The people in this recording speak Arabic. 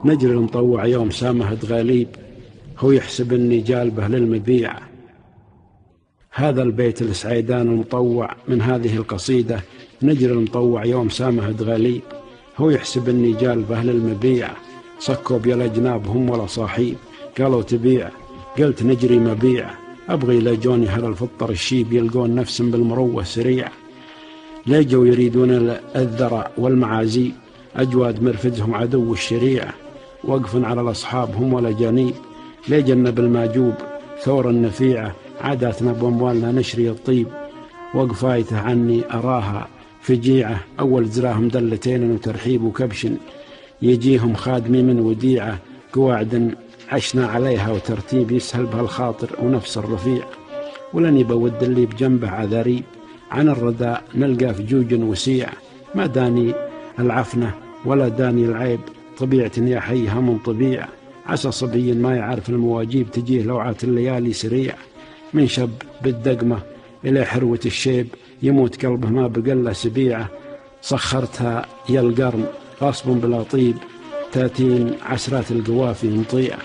نجري المطوع يوم سامهد غاليب، هو يحسب اني جالبه للمبيع. هذا البيت السعيدان المطوع من هذه القصيدة: نجري المطوع يوم سامهد غاليب، هو يحسب اني جالبه للمبيع. صكوا بيا جناب هم ولا صاحيب، قالوا تبيع، قلت نجري مبيع. ابغي لجوني هل الفطر الشيب، يلقون نفس بالمروة سريع. ليجوا يريدون الذرع والمعازيب، أجواد مرفزهم عدو الشريعة. وقف على الأصحاب هم ولا جانيب، ليجن بالماجوب ثور النفيعة. عاداتنا بأموالنا نشري الطيب، وقفايته عني أراها فجيعة. أول زراهم دلتين وترحيب وكبش، يجيهم خادمي من وديعة. قواعد عشنا عليها وترتيب، يسهل بها الخاطر ونفس الرفيع. ولن بود اللي بجنبه عذاريب، عن الرداء نلقى فجوج وسيع. ما داني العفنة ولا داني العيب، طبيعة يا حيها من طبيعة. عسى صبي ما يعرف المواجيب، تجيه لوعات الليالي سريع. من شب بالدقمة إلى حروة الشيب، يموت قلبه ما بقله سبيعة. سخرتها يا القرن غصب بلا طيب، تاتين عسرات القوافي مطيعة.